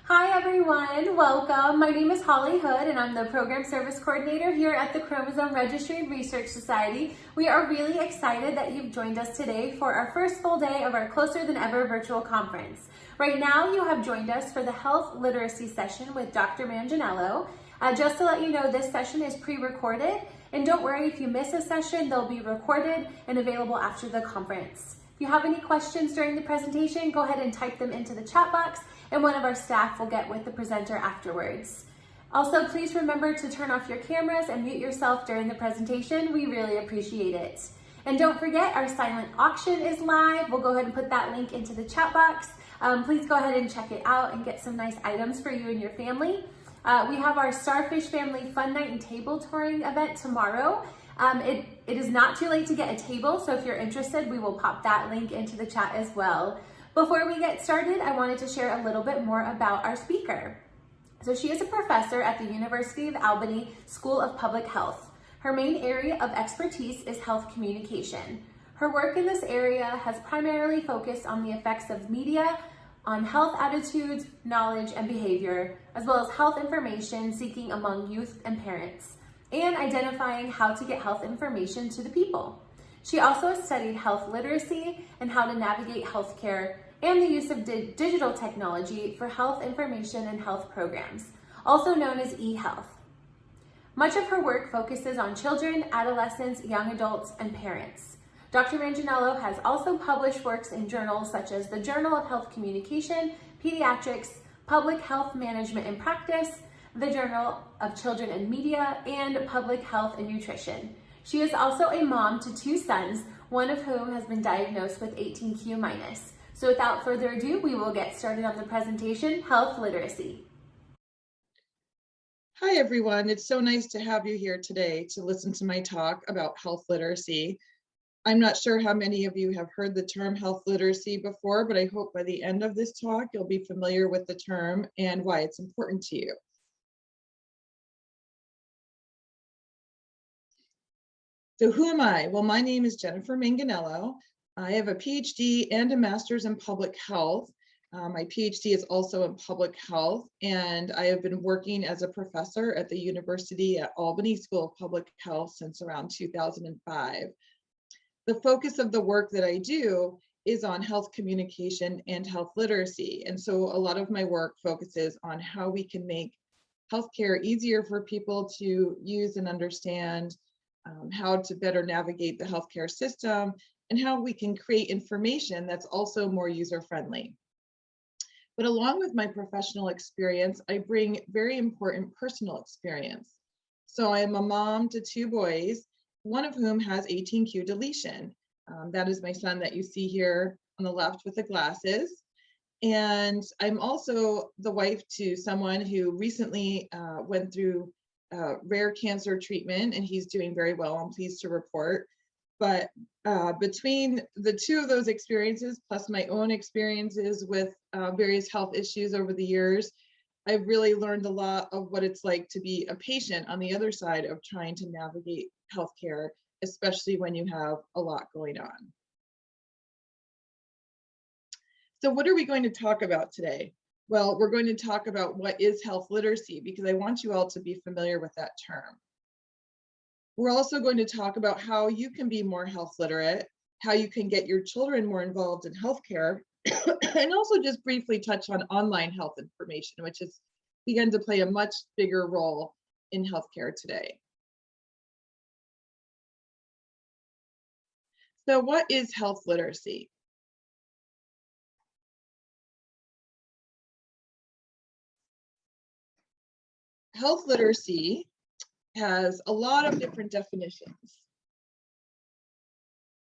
Hi everyone, welcome. My name is Holly Hood and I'm the Program Service Coordinator here at the Chromosome Registry and Research Society. We are really excited that you've joined us today for our first full day of our Closer Than Ever virtual conference. Right now you have joined us for the Health Literacy session with Dr. Manganello. Just to let you know, this session is pre-recorded, and don't worry if you miss a session, they'll be recorded and available after the conference. If you have any questions during the presentation, go ahead and type them into the chat box and one of our staff will get with the presenter afterwards. Also, please remember to turn off your cameras and mute yourself during the presentation. We really appreciate it. And don't forget, our silent auction is live. We'll go ahead and put that link into the chat box. Please go ahead and check it out and get some nice items for you and your family. We have our Starfish Family Fun Night and Table Touring event tomorrow. It is not too late to get a table, so if you're interested, we will pop that link into the chat as well. Before we get started, I wanted to share a little bit more about our speaker. So she is a professor at the University of Albany School of Public Health. Her main area of expertise is health communication. Her work in this area has primarily focused on the effects of media on health attitudes, knowledge, and behavior, as well as health information seeking among youth and parents, and identifying how to get health information to the people. She also studied health literacy and how to navigate healthcare and the use of digital technology for health information and health programs, also known as e-health. Much of her work focuses on children, adolescents, young adults, and parents. Dr. Manganello has also published works in journals such as the Journal of Health Communication, Pediatrics, Public Health Management and Practice, the Journal of Children and Media, and Public Health and Nutrition. She is also a mom to 2 sons, one of whom has been diagnosed with 18q-. So without further ado, we will get started on the presentation, Health Literacy. Hi everyone, it's so nice to have you here today to listen to my talk about health literacy. I'm not sure how many of you have heard the term health literacy before, but I hope by the end of this talk, you'll be familiar with the term and why it's important to you. So who am I? Well, my name is Jennifer Manganello. I have a PhD and a master's in public health. My PhD is also in public health, and I have been working as a professor at the University at Albany School of Public Health since around 2005. The focus of the work that I do is on health communication and health literacy. And so a lot of my work focuses on how we can make healthcare easier for people to use and understand, how to better navigate the healthcare system, and how we can create information that's also more user-friendly. But along with my professional experience, I bring very important personal experience. So I am a mom to 2 boys, one of whom has 18q deletion. That is my son that you see here on the left with the glasses. And I'm also the wife to someone who recently went through rare cancer treatment, and he's doing very well, I'm pleased to report. But between the 2 of those experiences, plus my own experiences with various health issues over the years, I've really learned a lot of what it's like to be a patient on the other side of trying to navigate healthcare, especially when you have a lot going on. So what are we going to talk about today? Well, we're going to talk about what is health literacy, because I want you all to be familiar with that term. We're also going to talk about how you can be more health literate, how you can get your children more involved in healthcare, and also just briefly touch on online health information, which has begun to play a much bigger role in healthcare today. So what is health literacy? Health literacy has a lot of different definitions.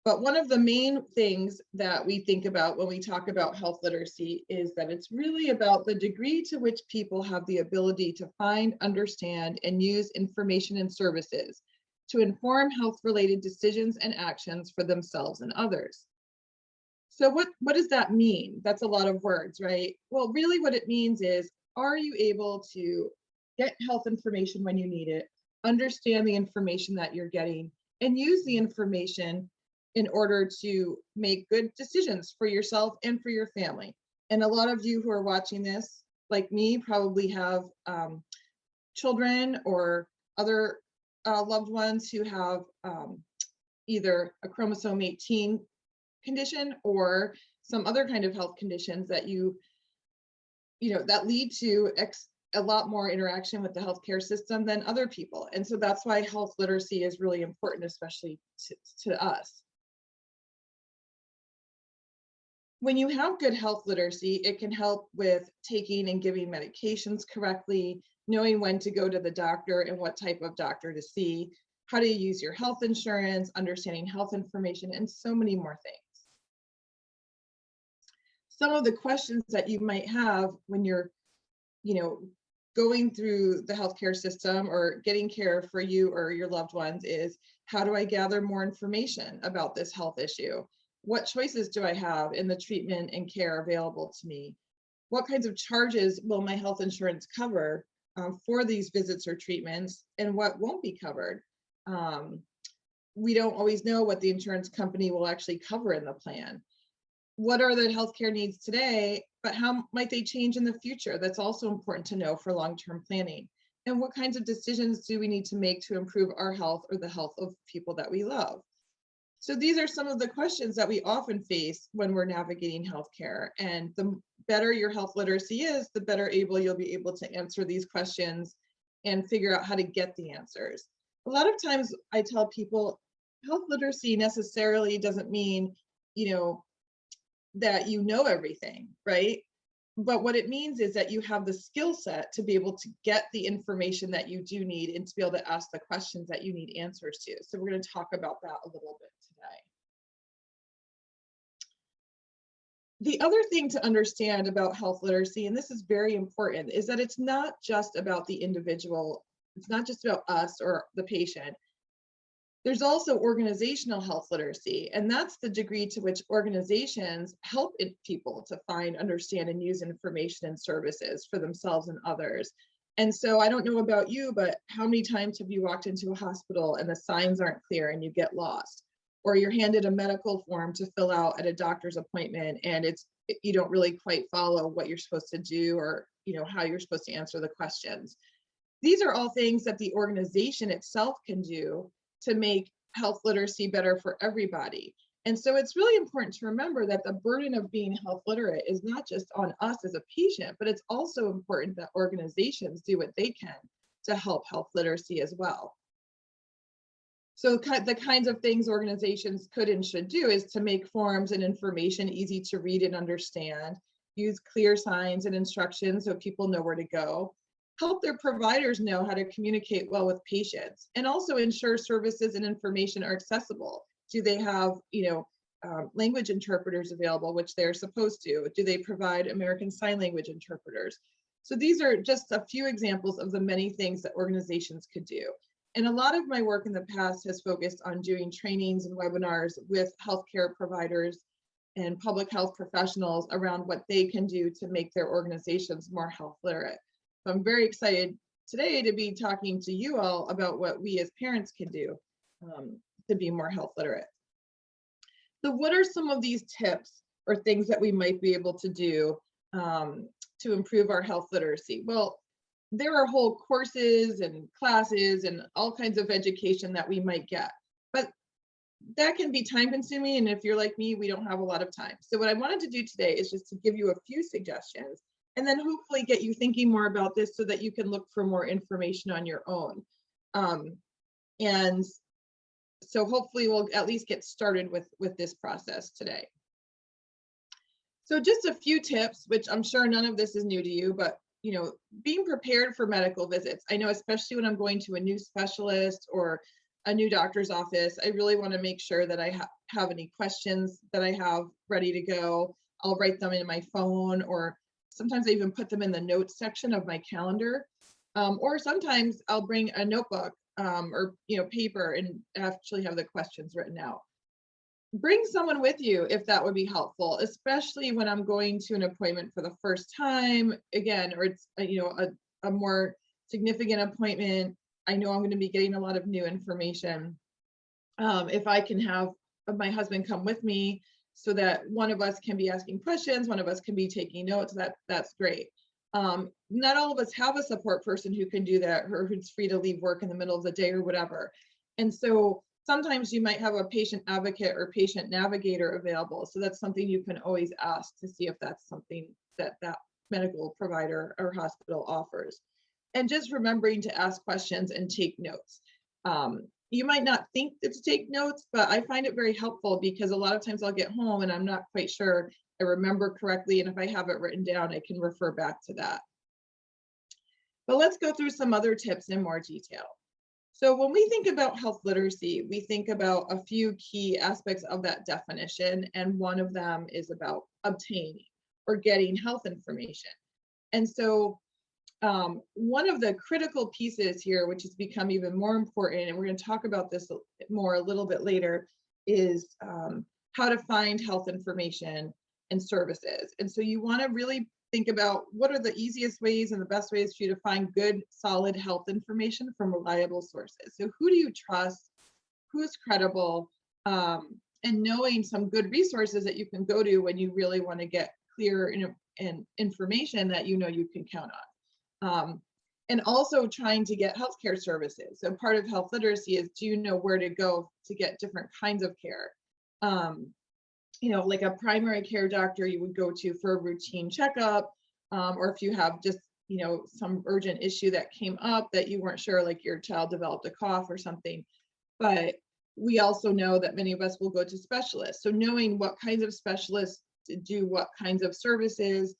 But one of the main things that we think about when we talk about health literacy is that it's really about the degree to which people have the ability to find, understand, and use information and services to inform health-related decisions and actions for themselves and others. So what does that mean? That's a lot of words, right? Well, really what it means is, are you able to get health information when you need it, understand the information that you're getting, and use the information in order to make good decisions for yourself and for your family? And a lot of you who are watching this like me, probably have children or other loved ones who have either a chromosome 18 condition or some other kind of health conditions that that lead to a lot more interaction with the healthcare system than other people. And so that's why health literacy is really important, especially to us. When you have good health literacy, it can help with taking and giving medications correctly, knowing when to go to the doctor and what type of doctor to see, how to use your health insurance, understanding health information, and so many more things. Some of the questions that you might have when you're, going through the healthcare system or getting care for you or your loved ones is, how do I gather more information about this health issue? What choices do I have in the treatment and care available to me? What kinds of charges will my health insurance cover for these visits or treatments, and what won't be covered? We don't always know what the insurance company will actually cover in the plan. What are the healthcare needs today, but how might they change in the future? That's also important to know for long-term planning. And what kinds of decisions do we need to make to improve our health or the health of people that we love? So these are some of the questions that we often face when we're navigating healthcare. And the better your health literacy is, the better you'll be able to answer these questions and figure out how to get the answers. A lot of times I tell people health literacy necessarily doesn't mean, that you know everything, right? But what it means is that you have the skill set to be able to get the information that you do need and to be able to ask the questions that you need answers to. So we're going to talk about that a little bit today. The other thing to understand about health literacy, and this is very important, is that it's not just about the individual. It's not just about us or the patient. There's also organizational health literacy, and that's the degree to which organizations help people to find, understand, and use information and services for themselves and others. And so I don't know about you, but how many times have you walked into a hospital and the signs aren't clear and you get lost? Or you're handed a medical form to fill out at a doctor's appointment and you don't really quite follow what you're supposed to do or how you're supposed to answer the questions. These are all things that the organization itself can do to make health literacy better for everybody. And so it's really important to remember that the burden of being health literate is not just on us as a patient, but it's also important that organizations do what they can to help health literacy as well. So the kinds of things organizations could and should do is to make forms and information easy to read and understand, use clear signs and instructions so people know where to go, help their providers know how to communicate well with patients, and also ensure services and information are accessible. Do they have, language interpreters available, which they're supposed to? Do they provide American Sign Language interpreters? So these are just a few examples of the many things that organizations could do. And a lot of my work in the past has focused on doing trainings and webinars with healthcare providers and public health professionals around what they can do to make their organizations more health literate. So I'm very excited today to be talking to you all about what we as parents can do to be more health literate. So what are some of these tips or things that we might be able to do to improve our health literacy? Well, there are whole courses and classes and all kinds of education that we might get, but that can be time consuming. And if you're like me, we don't have a lot of time. So what I wanted to do today is just to give you a few suggestions and then hopefully get you thinking more about this so that you can look for more information on your own. And so hopefully we'll at least get started with this process today. So just a few tips, which I'm sure none of this is new to you, but being prepared for medical visits. I know, especially when I'm going to a new specialist or a new doctor's office, I really want to make sure that I have any questions that I have ready to go. I'll write them in my phone, or sometimes I even put them in the notes section of my calendar. Or sometimes I'll bring a notebook or paper and actually have the questions written out. Bring someone with you if that would be helpful, especially when I'm going to an appointment for the first time, again, or it's a more significant appointment. I know I'm going to be getting a lot of new information. If I can have my husband come with me so that one of us can be asking questions, one of us can be taking notes, that's great. Not all of us have a support person who can do that, or who's free to leave work in the middle of the day or whatever. And so sometimes you might have a patient advocate or patient navigator available. So that's something you can always ask to see if that's something that that medical provider or hospital offers. And just remembering to ask questions and take notes. You might not think to take notes, but I find it very helpful because a lot of times I'll get home and I'm not quite sure I remember correctly. And if I have it written down, I can refer back to that. But let's go through some other tips in more detail. So when we think about health literacy, we think about a few key aspects of that definition. And one of them is about obtaining or getting health information. And so one of the critical pieces here, which has become even more important, and we're going to talk about this more a little bit later, is how to find health information and services. And so you want to really think about what are the easiest ways and the best ways for you to find good, solid health information from reliable sources. So who do you trust? Who's credible? And knowing some good resources that you can go to when you really want to get clear and information that you know you can count on. And also trying to get healthcare services. So part of health literacy is, do you know where to go to get different kinds of care? You know, like a primary care doctor you would go to for a routine checkup, or if you have just, you know, some urgent issue that came up that you weren't sure, like your child developed a cough or something. But we also know that many of us will go to specialists. So knowing what kinds of specialists do what kinds of services,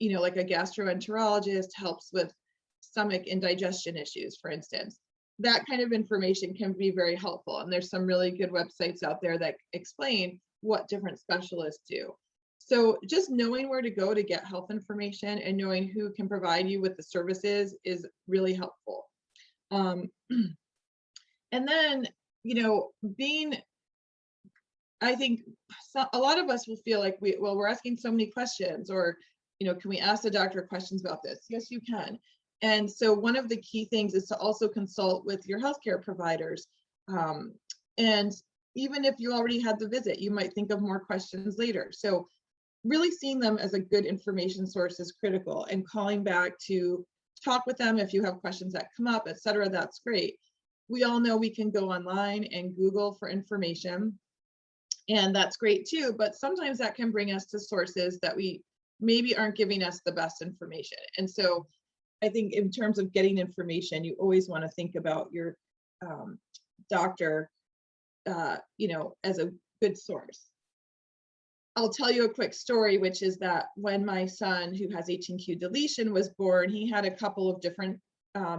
you know, like a gastroenterologist helps with stomach and digestion issues, for instance. That kind of information can be very helpful. And there's some really good websites out there that explain what different specialists do. So just knowing where to go to get health information and knowing who can provide you with the services is really helpful. And then, you know, I think a lot of us will feel like we're asking so many questions, or, you know, can we ask the doctor questions about this? Yes, you can. And so one of the key things is to also consult with your healthcare providers. And even if you already had the visit, you might think of more questions later. So really seeing them as a good information source is critical, and calling back to talk with them if you have questions that come up, et cetera, that's great. We all know we can go online and Google for information, and that's great too, but sometimes that can bring us to sources that we maybe aren't giving us the best information. And so I think in terms of getting information, you always want to think about your doctor, you know, as a good source. I'll tell you a quick story, which is that when my son, who has 18q deletion, was born, he had a couple of different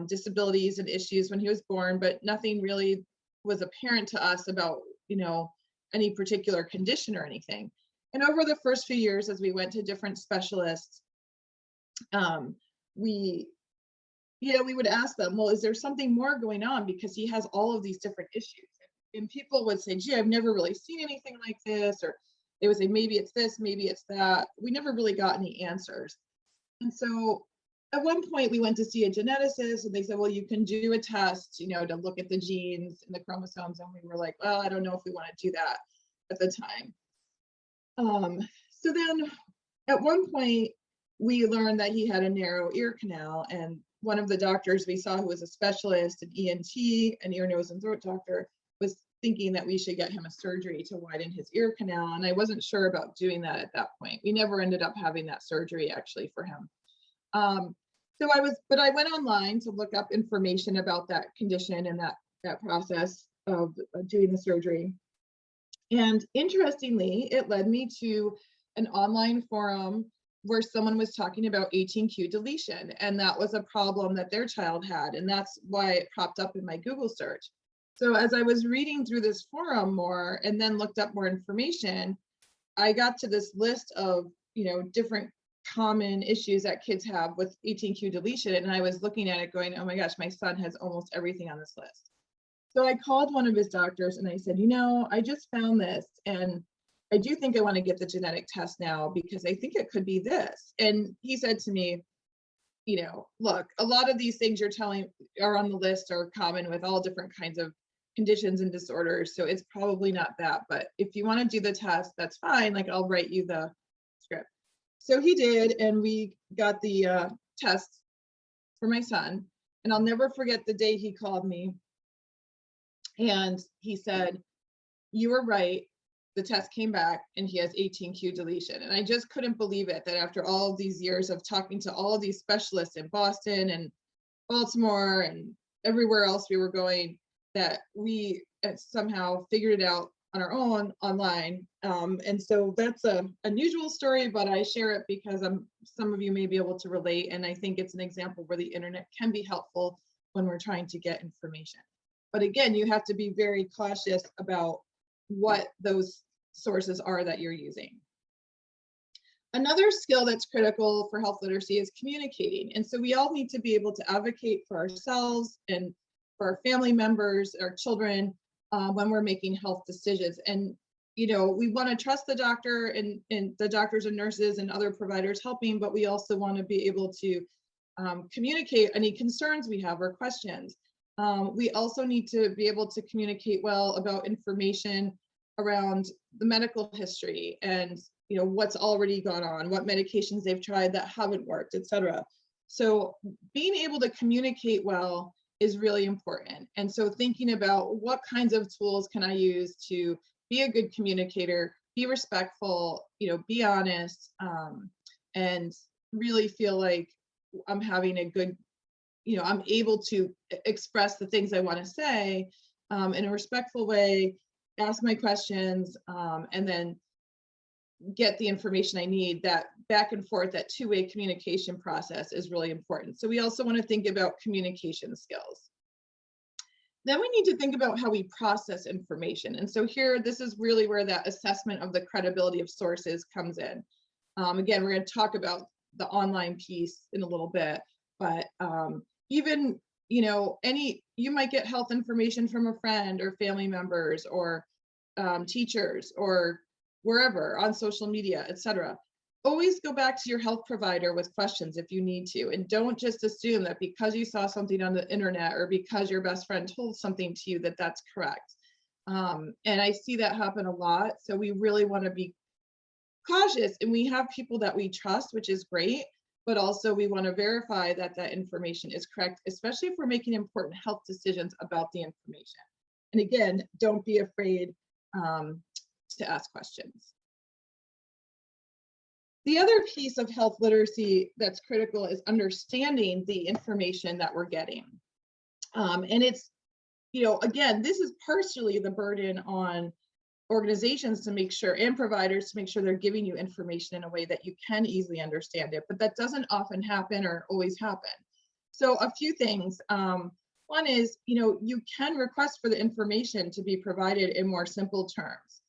disabilities and issues when he was born, but nothing really was apparent to us about, you know, any particular condition or anything. And over the first few years, as we went to different specialists, we would ask them, well, is there something more going on? Because he has all of these different issues. And people would say, gee, I've never really seen anything like this. Or they would say, maybe it's this, maybe it's that. We never really got any answers. And so at one point we went to see a geneticist, and they said, well, you can do a test, you know, to look at the genes and the chromosomes. And we were like, well, I don't know if we want to do that at the time. So then at one point we learned that he had a narrow ear canal, and one of the doctors we saw, who was a specialist, an ENT, an ear, nose, and throat doctor, was thinking that we should get him a surgery to widen his ear canal. And I wasn't sure about doing that at that point. We never ended up having that surgery actually for him. But I went online to look up information about that condition and that process of doing the surgery. And interestingly, it led me to an online forum where someone was talking about 18q deletion, and that was a problem that their child had, and that's why it popped up in my Google search. So as I was reading through this forum more and then looked up more information, I got to this list of, you know, different common issues that kids have with 18q deletion, and I was looking at it going, oh my gosh, my son has almost everything on this list. So I called one of his doctors and I said, you know, I just found this, and I do think I want to get the genetic test now because I think it could be this. And he said to me, you know, look, a lot of these things you're telling are on the list are common with all different kinds of conditions and disorders. So it's probably not that, but if you want to do the test, that's fine. Like, I'll write you the script. So he did, and we got the test for my son. And I'll never forget the day he called me and he said, "You were right. The test came back and he has 18q deletion." And I just couldn't believe it, that after all of these years of talking to all of these specialists in Boston and Baltimore and everywhere else we were going, that we somehow figured it out on our own online. And so that's a unusual story, but I share it because some of you may be able to relate. And I think it's an example where the internet can be helpful when we're trying to get information. But again, you have to be very cautious about what those sources are that you're using. Another skill that's critical for health literacy is communicating. And so we all need to be able to advocate for ourselves and for our family members, our children, when we're making health decisions. And, you know, we want to trust the doctor and the doctors and nurses and other providers helping, but we also want to be able to communicate any concerns we have or questions. We also need to be able to communicate well about information around the medical history and, you know, what's already gone on, what medications they've tried that haven't worked, et cetera. So being able to communicate well is really important. And so thinking about what kinds of tools can I use to be a good communicator, be respectful, you know, be honest, and really feel like I'm having a good, you know, I'm able to express the things I want to say in a respectful way, ask my questions, and then get the information I need. That back and forth, that two-way communication process is really important. So we also want to think about communication skills. Then we need to think about how we process information. And so here, this is really where that assessment of the credibility of sources comes in. Again, we're going to talk about the online piece in a little bit, but even, you know, you might get health information from a friend or family members or teachers or wherever on social media, etc. Always go back to your health provider with questions if you need to, and don't just assume that because you saw something on the internet or because your best friend told something to you that that's correct. And I see that happen a lot. So we really want to be cautious, and we have people that we trust, which is great, but also we want to verify that that information is correct, especially if we're making important health decisions about the information. And again, don't be afraid to ask questions. The other piece of health literacy that's critical is understanding the information that we're getting. And it's, you know, again, this is partially the burden on organizations to make sure, and providers to make sure they're giving you information in a way that you can easily understand it, but that doesn't often happen or always happen. So a few things. One is, you know, you can request for the information to be provided in more simple terms.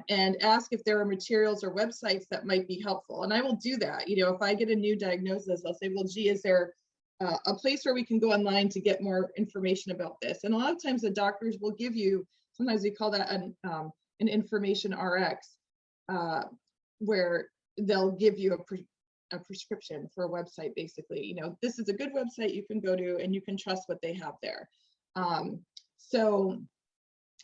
And ask if there are materials or websites that might be helpful. And I will do that. You know, if I get a new diagnosis, I'll say, well, gee, is there a place where we can go online to get more information about this? And a lot of times the doctors will give you, sometimes we call that an information RX, where they'll give you a prescription for a website, basically. You know, this is a good website you can go to and you can trust what they have there. So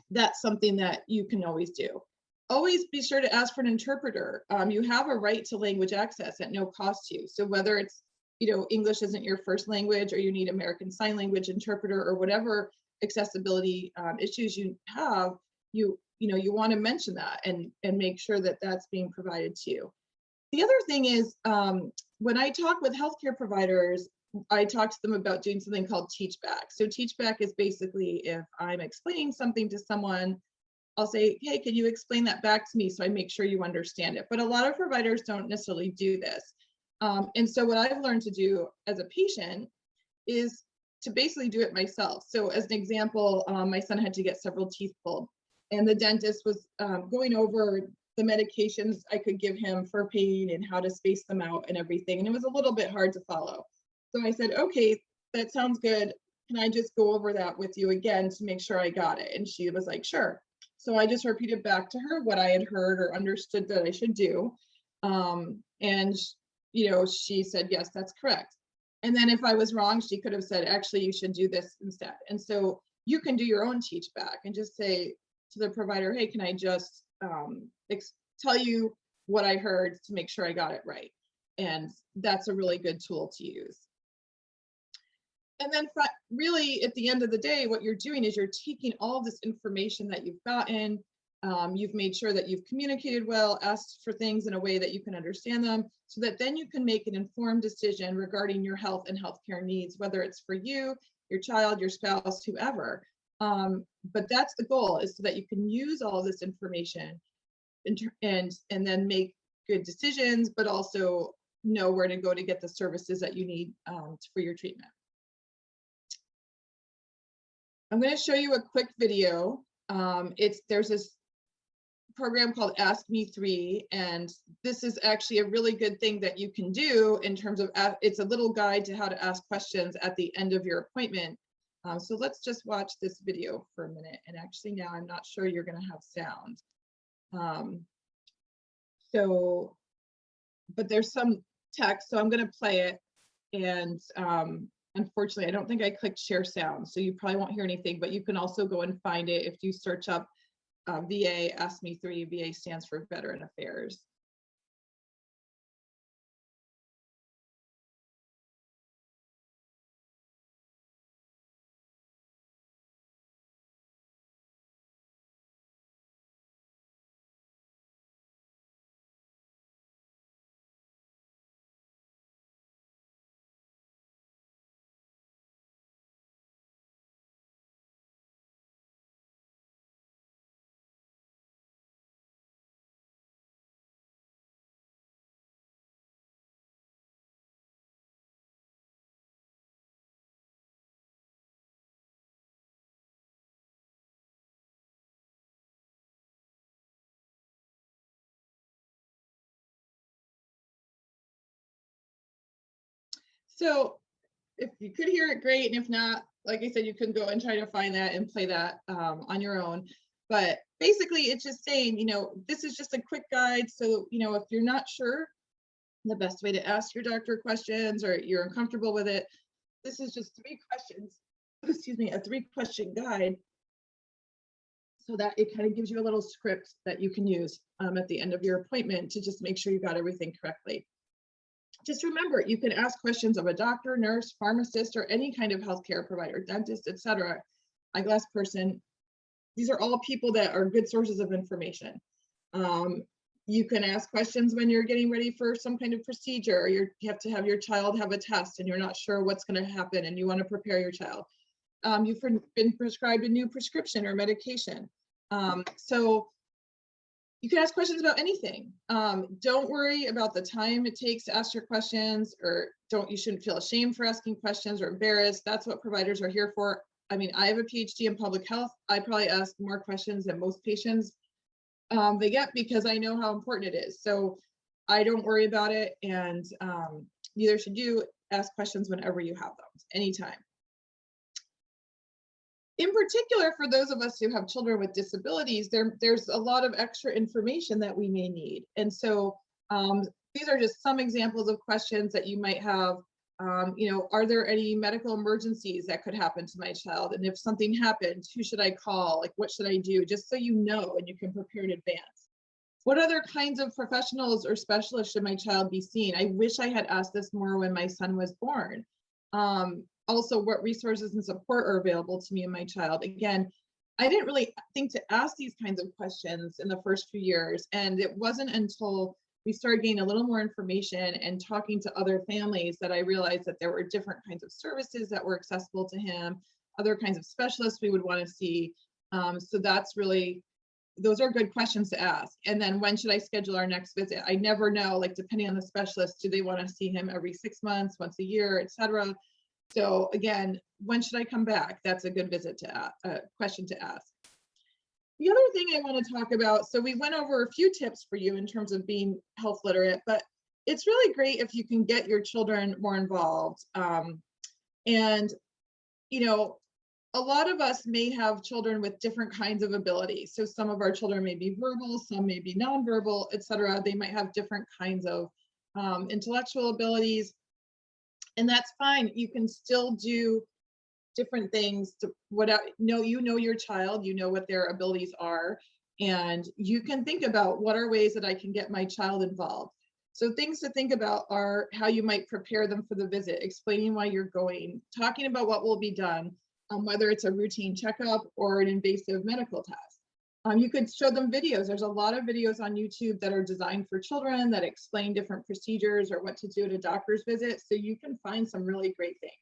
that's something that you can always do. Always be sure to ask for an interpreter. You have a right to language access at no cost to you. So whether it's, you know, English isn't your first language, or you need American Sign Language interpreter, or whatever accessibility issues you have, you want to mention that and make sure that that's being provided to you. The other thing is, when I talk with healthcare providers, I talk to them about doing something called teach back. So teach back is basically, if I'm explaining something to someone, I'll say, hey, can you explain that back to me so I make sure you understand it? But a lot of providers don't necessarily do this. And so what I've learned to do as a patient is to basically do it myself. So as an example, my son had to get several teeth pulled, and the dentist was going over the medications I could give him for pain and how to space them out and everything. And it was a little bit hard to follow. So I said, okay, that sounds good. Can I just go over that with you again to make sure I got it? And she was like, sure. So I just repeated back to her what I had heard or understood that I should do. And, you know, she said, yes, that's correct. And then if I was wrong, she could have said, actually, you should do this instead. And so you can do your own teach back and just say to the provider, hey, can I just tell you what I heard to make sure I got it right. And that's a really good tool to use. And then really at the end of the day, what you're doing is you're taking all this information that you've gotten, you've made sure that you've communicated well, asked for things in a way that you can understand them, so that then you can make an informed decision regarding your health and healthcare needs, whether it's for you, your child, your spouse, whoever. But that's the goal, is so that you can use all of this information and then make good decisions, but also know where to go to get the services that you need for your treatment. I'm going to show you a quick video. There's this program called Ask Me 3, and this is actually a really good thing that you can do in terms of, it's a little guide to how to ask questions at the end of your appointment. So let's just watch this video for a minute. And actually now I'm not sure you're going to have sound. But there's some text, so I'm going to play it. And unfortunately, I don't think I clicked share sound, so you probably won't hear anything, but you can also go and find it if you search up VA Ask Me 3. VA stands for Veteran Affairs. So if you could hear it, great. And if not, like I said, you can go and try to find that and play that on your own. But basically, it's just saying, this is just a quick guide. So, if you're not sure the best way to ask your doctor questions, or you're uncomfortable with it, this is just 3 questions, excuse me, a 3-question guide, so that it kind of gives you a little script that you can use at the end of your appointment to just make sure you got everything correctly. Just remember, you can ask questions of a doctor, nurse, pharmacist, or any kind of healthcare provider, dentist, etc., eyeglass person. These are all people that are good sources of information. You can ask questions when you're getting ready for some kind of procedure, or you have to have your child have a test and you're not sure what's going to happen and you want to prepare your child. You've been prescribed a new prescription or medication. So you can ask questions about anything. Don't worry about the time it takes to ask your questions, or you shouldn't feel ashamed for asking questions or embarrassed. That's what providers are here for. I mean, I have a PhD in public health. I probably ask more questions than most patients they get, because I know how important it is. So I don't worry about it, and neither should you. Ask questions whenever you have them, anytime. In particular, for those of us who have children with disabilities, there's a lot of extra information that we may need. And so these are just some examples of questions that you might have. Are there any medical emergencies that could happen to my child? And if something happened, who should I call? Like, what should I do? Just so you know, and you can prepare in advance. What other kinds of professionals or specialists should my child be seeing? I wish I had asked this more when my son was born. Also, what resources and support are available to me and my child? Again, I didn't really think to ask these kinds of questions in the first few years. And it wasn't until we started getting a little more information and talking to other families that I realized that there were different kinds of services that were accessible to him, other kinds of specialists we would want to see. So those are good questions to ask. And then, when should I schedule our next visit? I never know, like, depending on the specialist, do they want to see him every 6 months, once a year, etc. So again, when should I come back? That's a good question to ask. The other thing I want to talk about, so we went over a few tips for you in terms of being health literate, but it's really great if you can get your children more involved. And, a lot of us may have children with different kinds of abilities. So some of our children may be verbal, some may be nonverbal, etc. They might have different kinds of intellectual abilities. And that's fine. You can still do different things to you know your child, you know what their abilities are. And you can think about what are ways that I can get my child involved. So things to think about are how you might prepare them for the visit, explaining why you're going, talking about what will be done, whether it's a routine checkup or an invasive medical test. You could show them videos. There's a lot of videos on YouTube that are designed for children that explain different procedures or what to do at a doctor's visit. So you can find some really great things.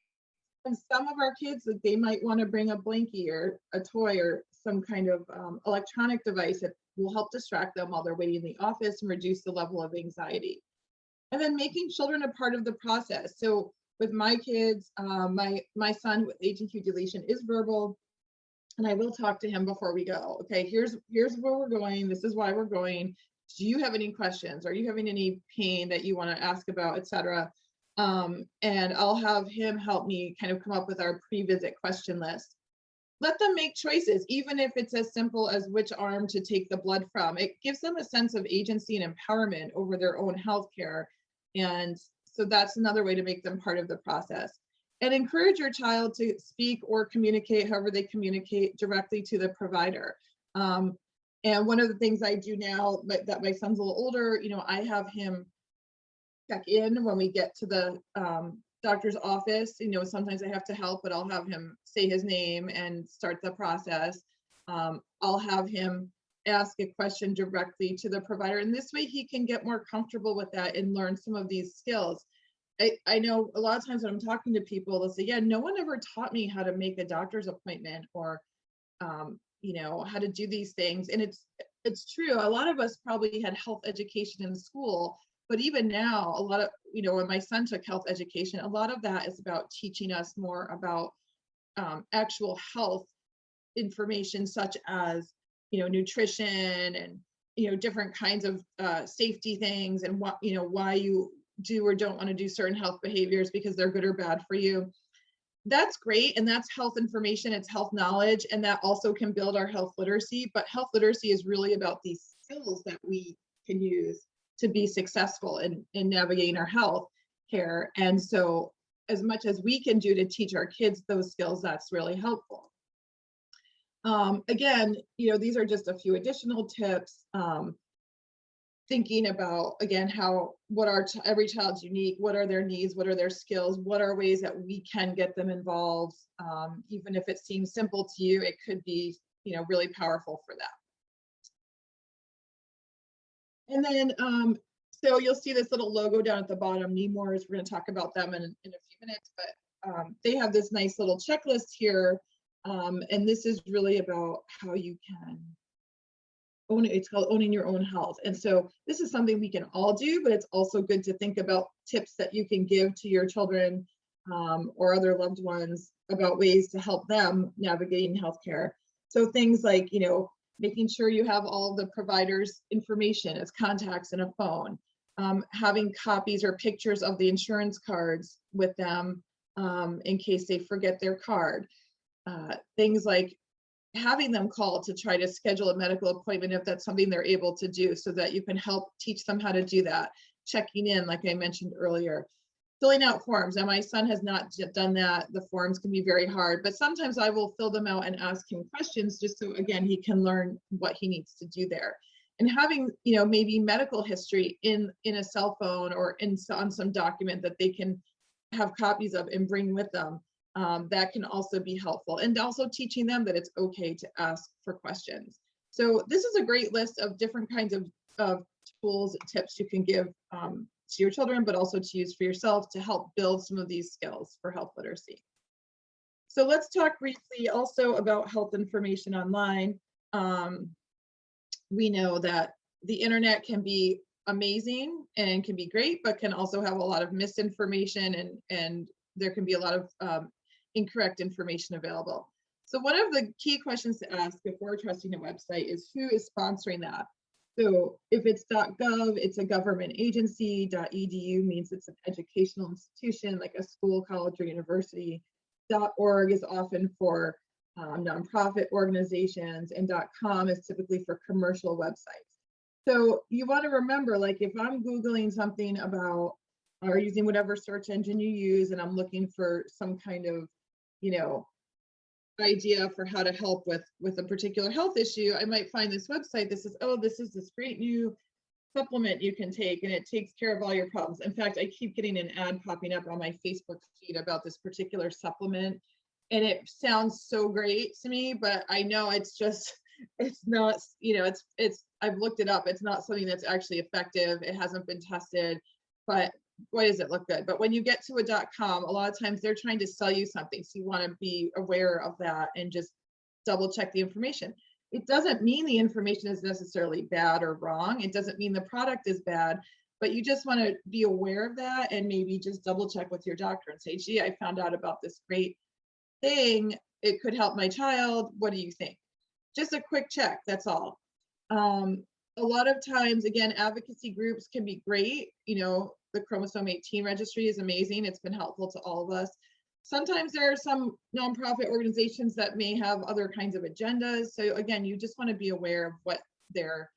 And some of our kids, they might want to bring a blankie or a toy or some kind of electronic device that will help distract them while they're waiting in the office and reduce the level of anxiety. And then making children a part of the process. So with my kids, my son with HNQ deletion is verbal, and I will talk to him before we go. Okay, here's where we're going. This is why we're going. Do you have any questions? Are you having any pain that you want to ask about, etc.? And I'll have him help me kind of come up with our pre-visit question list. Let them make choices, even if it's as simple as which arm to take the blood from. It gives them a sense of agency and empowerment over their own healthcare. And so that's another way to make them part of the process. And encourage your child to speak or communicate however they communicate directly to the provider. And one of the things I do now that my son's a little older, I have him check in when we get to the doctor's office. Sometimes I have to help, but I'll have him say his name and start the process. I'll have him ask a question directly to the provider, and this way he can get more comfortable with that and learn some of these skills. I know a lot of times when I'm talking to people, they'll say, yeah, no one ever taught me how to make a doctor's appointment or how to do these things. And it's true. A lot of us probably had health education in school, but even now, a lot of, when my son took health education, a lot of that is about teaching us more about actual health information, such as, nutrition and, different kinds of safety things, and what, why you do or don't want to do certain health behaviors because they're good or bad for you. That's great. And that's health information, it's health knowledge, and that also can build our health literacy. But health literacy is really about these skills that we can use to be successful in navigating our health care. And so as much as we can do to teach our kids those skills, that's really helpful. Again, these are just a few additional tips. Thinking about, again, every child's unique, what are their needs, what are their skills, what are ways that we can get them involved. Even if it seems simple to you, it could be, really powerful for them. And then, so you'll see this little logo down at the bottom, Nemours. We're going to talk about them in a few minutes, but they have this nice little checklist here. And this is really about how you can own it. It's called owning your own health. And so this is something we can all do, but it's also good to think about tips that you can give to your children or other loved ones about ways to help them navigating healthcare. So things like, making sure you have all of the providers' information as contacts in a phone, having copies or pictures of the insurance cards with them in case they forget their card. Things like having them call to try to schedule a medical appointment if that's something they're able to do, so that you can help teach them how to do that. Checking in, like I mentioned earlier. Filling out forms. Now, my son has not done that. The forms can be very hard, but sometimes I will fill them out and ask him questions just so, again, he can learn what he needs to do there. And having, maybe medical history in a cell phone or on some document that they can have copies of and bring with them. That can also be helpful, and also teaching them that it's okay to ask for questions. So this is a great list of different kinds of tools and tips you can give to your children, but also to use for yourself to help build some of these skills for health literacy. So let's talk briefly also about health information online. We know that the internet can be amazing and can be great, but can also have a lot of misinformation, and there can be a lot of incorrect information available. So one of the key questions to ask before trusting a website is, who is sponsoring that? So if it's .gov, it's a government agency. .edu means it's an educational institution like a school, college, or university. .org is often for nonprofit organizations, and .com is typically for commercial websites. So you want to remember, like, if I'm Googling something about, or using whatever search engine you use, and I'm looking for some kind of, idea for how to help with a particular health issue, I might find this website that says, oh, this is this great new supplement you can take and it takes care of all your problems. In fact, I keep getting an ad popping up on my Facebook feed about this particular supplement, and it sounds so great to me, but I know it's not, I've looked it up. It's not something that's actually effective. It hasn't been tested, but boy, does it look good. But when you get to a .com, a lot of times they're trying to sell you something. So you want to be aware of that and just double check the information. It doesn't mean the information is necessarily bad or wrong. It doesn't mean the product is bad, but you just want to be aware of that and maybe just double check with your doctor and say, gee, I found out about this great thing. It could help my child. What do you think? Just a quick check, that's all. A lot of times, again, advocacy groups can be great. The Chromosome 18 registry is amazing. It's been helpful to all of us. Sometimes there are some nonprofit organizations that may have other kinds of agendas. So again, you just want to be aware of what they're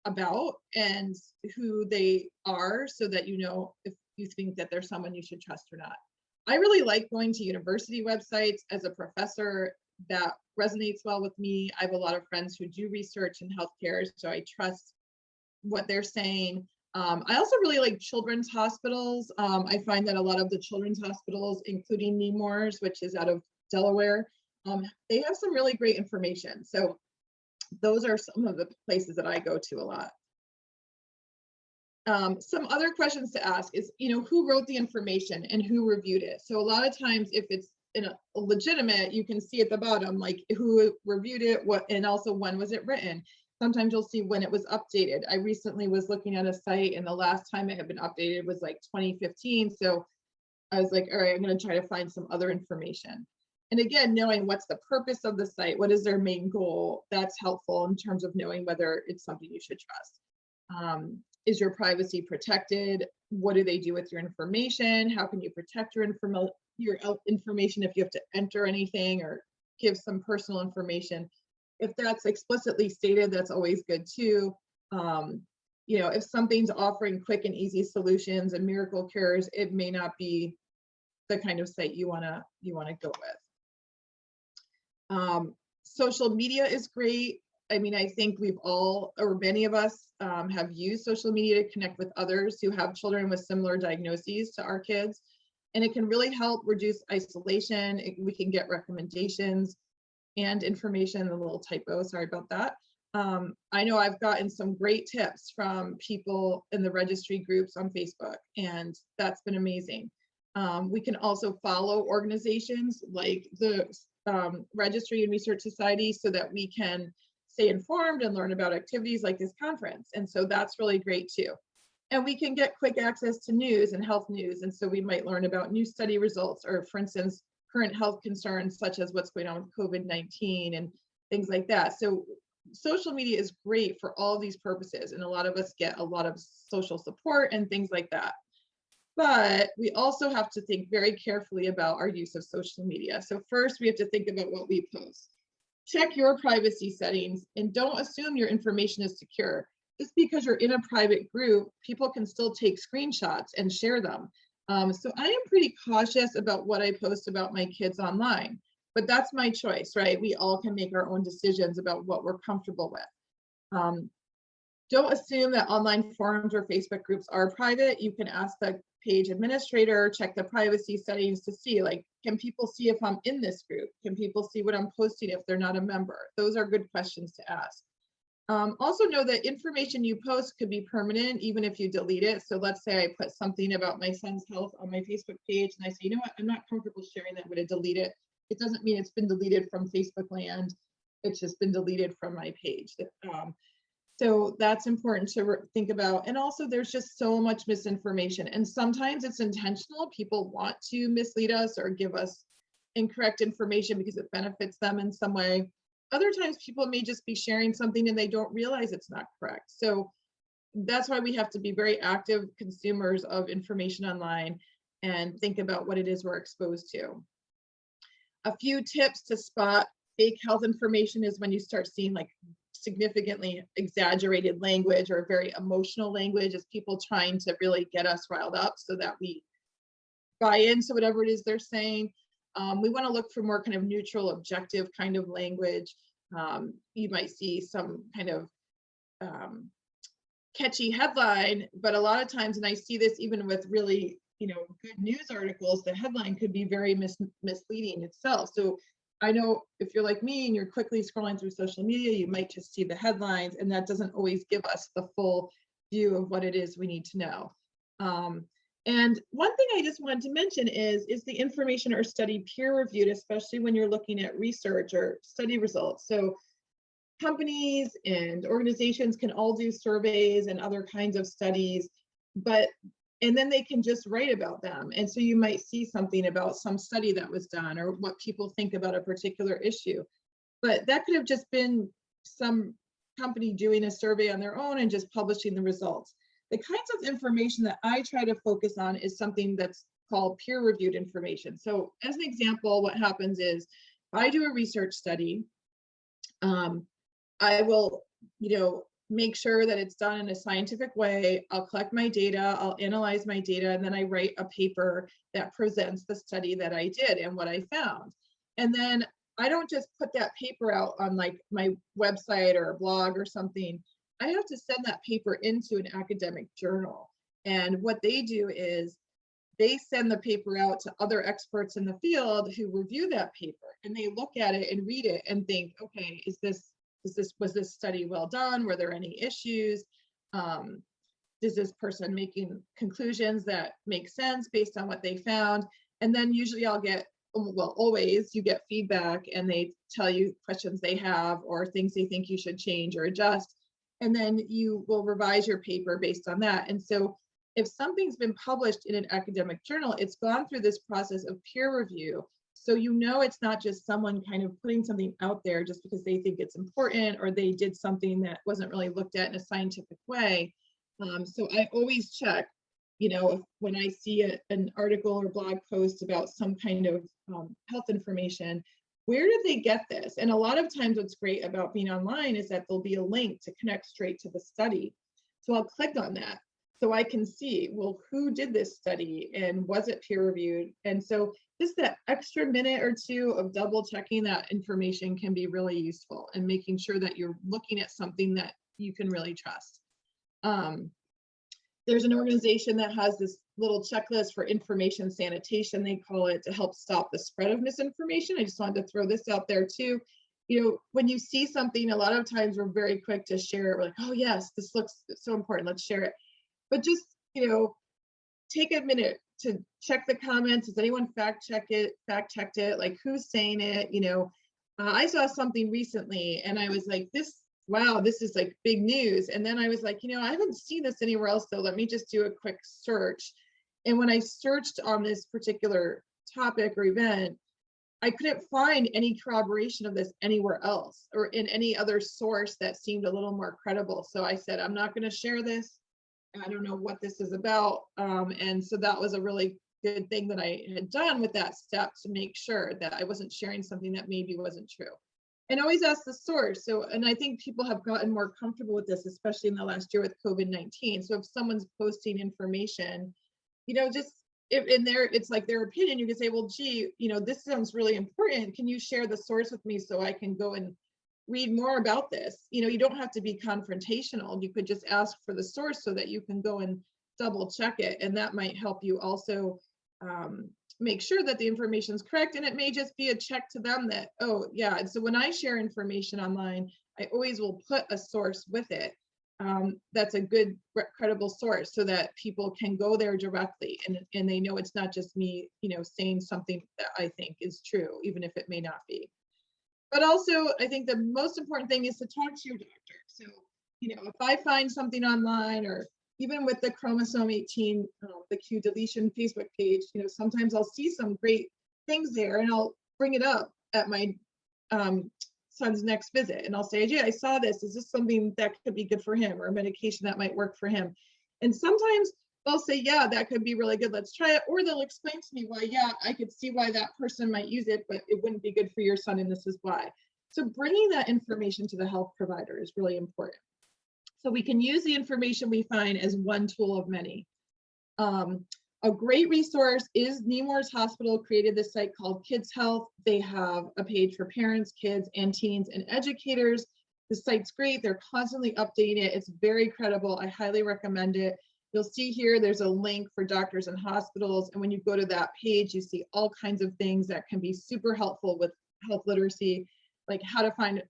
about and who they are so that you know if you think that there's someone you should trust or not. I really like going to university websites. As a professor, that resonates well with me. I have a lot of friends who do research in healthcare, so I trust what they're saying. I also really like children's hospitals. I find that a lot of the children's hospitals, including Nemours, which is out of Delaware, they have some really great information. So those are some of the places that I go to a lot. Some other questions to ask is, who wrote the information and who reviewed it? So a lot of times, if it's in a legitimate, you can see at the bottom, like who reviewed it, what, and also when was it written. Sometimes you'll see when it was updated. I recently was looking at a site and the last time it had been updated was like 2015. So I was like, all right, I'm going to try to find some other information. And again, knowing what's the purpose of the site, what is their main goal, that's helpful in terms of knowing whether it's something you should trust. Is your privacy protected? What do they do with your information? How can you protect your information if you have to enter anything or give some personal information? If that's explicitly stated, that's always good too. If something's offering quick and easy solutions and miracle cures, it may not be the kind of site you wanna go with. Social media is great. I mean, I think we've all, or many of us, have used social media to connect with others who have children with similar diagnoses to our kids. And it can really help reduce isolation. We can get recommendations and information, a little typo, sorry about that. I know I've gotten some great tips from people in the registry groups on Facebook, and that's been amazing. We can also follow organizations like the Registry and Research Society so that we can stay informed and learn about activities like this conference. And so that's really great too. And we can get quick access to news and health news. And so we might learn about new study results or, for instance, current health concerns such as what's going on with COVID-19 and things like that. So social media is great for all these purposes. And a lot of us get a lot of social support and things like that. But we also have to think very carefully about our use of social media. So first, we have to think about what we post. Check your privacy settings and don't assume your information is secure. Just because you're in a private group, people can still take screenshots and share them. So I am pretty cautious about what I post about my kids online, but that's my choice, right? We all can make our own decisions about what we're comfortable with. Don't assume that online forums or Facebook groups are private. You can ask the page administrator, check the privacy settings to see, like, can people see if I'm in this group? Can people see what I'm posting if they're not a member? Those are good questions to ask. Also know that information you post could be permanent even if you delete it. So let's say I put something about my son's health on my Facebook page and I say, you know what, I'm not comfortable sharing that, I'm going to delete it. It doesn't mean it's been deleted from Facebook land. It's just been deleted from my page. So that's important to think about. And also there's just so much misinformation and sometimes it's intentional. People want to mislead us or give us incorrect information because it benefits them in some way. Other times people may just be sharing something and they don't realize it's not correct. So that's why we have to be very active consumers of information online and think about what it is we're exposed to. A few tips to spot fake health information is when you start seeing like significantly exaggerated language or very emotional language, as people trying to really get us riled up so that we buy into whatever it is they're saying. We want to look for more kind of neutral, objective kind of language. You might see some kind of catchy headline, but a lot of times, and I see this even with really, good news articles, the headline could be very misleading itself. So I know if you're like me and you're quickly scrolling through social media, you might just see the headlines, and that doesn't always give us the full view of what it is we need to know. And one thing I just wanted to mention is the information or study peer reviewed, especially when you're looking at research or study results. So companies and organizations can all do surveys and other kinds of studies, and then they can just write about them. And so you might see something about some study that was done or what people think about a particular issue. But that could have just been some company doing a survey on their own and just publishing the results. The kinds of information that I try to focus on is something that's called peer-reviewed information. So as an example, what happens is if I do a research study, I will, make sure that it's done in a scientific way. I'll collect my data, I'll analyze my data, and then I write a paper that presents the study that I did and what I found. And then I don't just put that paper out on like my website or a blog or something. I have to send that paper into an academic journal. And what they do is they send the paper out to other experts in the field who review that paper, and they look at it and read it and think, okay, was this study well done? Were there any issues? Is this person making conclusions that make sense based on what they found? And then usually I'll get, well, always you get feedback, and they tell you questions they have or things they think you should change or adjust. And then you will revise your paper based on that. And so if something's been published in an academic journal, it's gone through this process of peer review. So it's not just someone kind of putting something out there just because they think it's important or they did something that wasn't really looked at in a scientific way. So I always check, when I see an article or blog post about some kind of health information, where did they get this? And a lot of times what's great about being online is that there'll be a link to connect straight to the study. So I'll click on that so I can see, well, who did this study and was it peer reviewed? And so just that extra minute or two of double checking that information can be really useful and making sure that you're looking at something that you can really trust. There's an organization that has this little checklist for information sanitation, they call it, to help stop the spread of misinformation. I just wanted to throw this out there too. When you see something, a lot of times we're very quick to share it. We're like, oh yes, this looks so important, let's share it. But just, take a minute to check the comments. Has anyone fact checked it? Like, who's saying it? I saw something recently and I was like, wow, this is like big news. And then I was like, I haven't seen this anywhere else though. Let me just do a quick search. And when I searched on this particular topic or event, I couldn't find any corroboration of this anywhere else or in any other source that seemed a little more credible. So I said, I'm not going to share this. I don't know what this is about. And so that was a really good thing that I had done with that step to make sure that I wasn't sharing something that maybe wasn't true. And always ask the source. So, and I think people have gotten more comfortable with this, especially in the last year with COVID-19. So if someone's posting information, just if in there, it's like their opinion, you can say, well, gee, this sounds really important. Can you share the source with me so I can go and read more about this? You don't have to be confrontational. You could just ask for the source so that you can go and double check it. And that might help you also make sure that the information is correct. And it may just be a check to them that, oh yeah. And so when I share information online, I always will put a source with it. That's a good credible source so that people can go there directly and they know it's not just me, saying something that I think is true, even if it may not be. But also, I think the most important thing is to talk to your doctor. So, if I find something online, or even with the Chromosome 18, the Q deletion Facebook page, sometimes I'll see some great things there and I'll bring it up at my son's next visit. And I'll say, yeah, I saw this. Is this something that could be good for him, or a medication that might work for him? And sometimes they'll say, yeah, that could be really good. Let's try it. Or they'll explain to me why, yeah, I could see why that person might use it, but it wouldn't be good for your son, and this is why. So bringing that information to the health provider is really important. So we can use the information we find as one tool of many. A great resource is Nemours Hospital created this site called Kids Health. They have a page for parents, kids, and teens and educators. The site's great. They're constantly updating it. It's very credible. I highly recommend it. You'll see here, there's a link for doctors and hospitals. And when you go to that page, you see all kinds of things that can be super helpful with health literacy, like how to find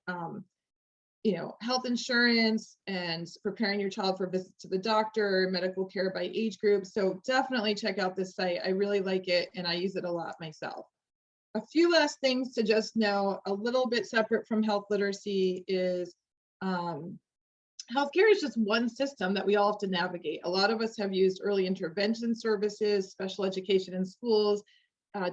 health insurance and preparing your child for visits to the doctor, medical care by age group. So definitely check out this site. I really like it and I use it a lot myself. A few last things to just know, a little bit separate from health literacy is healthcare is just one system that we all have to navigate. A lot of us have used early intervention services, special education in schools,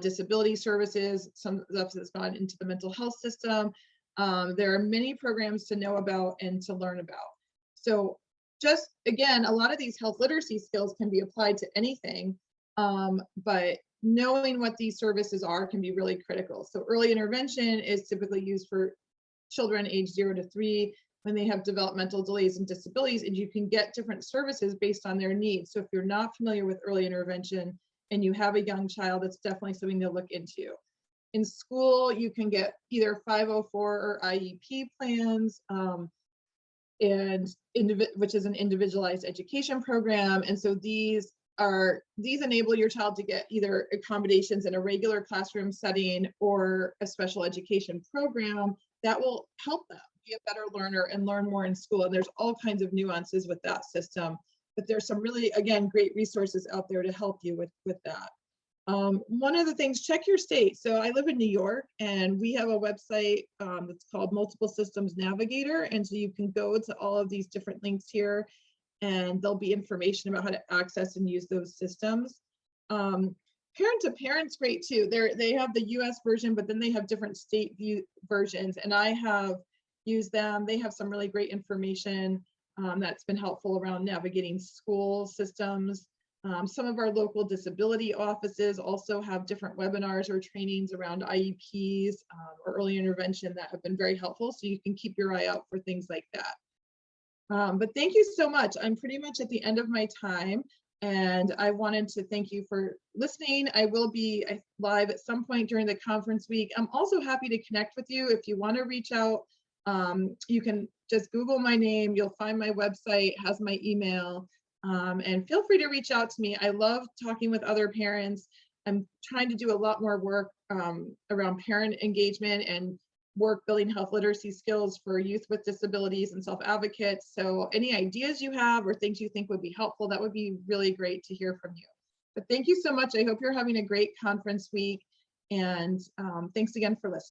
disability services, some stuff that's gone into the mental health system. There are many programs to know about and to learn about. So just, again, a lot of these health literacy skills can be applied to anything, but knowing what these services are can be really critical. So early intervention is typically used for children age 0 to 3 when they have developmental delays and disabilities, and you can get different services based on their needs. So if you're not familiar with early intervention and you have a young child, it's definitely something to look into. In school, you can get either 504 or IEP plans, which is an individualized education program. And so these enable your child to get either accommodations in a regular classroom setting or a special education program that will help them be a better learner and learn more in school. And there's all kinds of nuances with that system, but there's some really, again, great resources out there to help you with that. One of the things, check your state. So I live in New York and we have a website that's called Multiple Systems Navigator. And so you can go to all of these different links here and there'll be information about how to access and use those systems. ParenttoParents great too. They have the US version, but then they have different state view versions and I have used them. They have some really great information that's been helpful around navigating school systems. Some of our local disability offices also have different webinars or trainings around IEPs or early intervention that have been very helpful. So you can keep your eye out for things like that. But thank you so much. I'm pretty much at the end of my time. And I wanted to thank you for listening. I will be live at some point during the conference week. I'm also happy to connect with you. If you want to reach out, you can just Google my name. You'll find my website, has my email. And feel free to reach out to me. I love talking with other parents. I'm trying to do a lot more work around parent engagement and work building health literacy skills for youth with disabilities and self-advocates. So any ideas you have or things you think would be helpful, that would be really great to hear from you. But thank you so much. I hope you're having a great conference week. And thanks again for listening.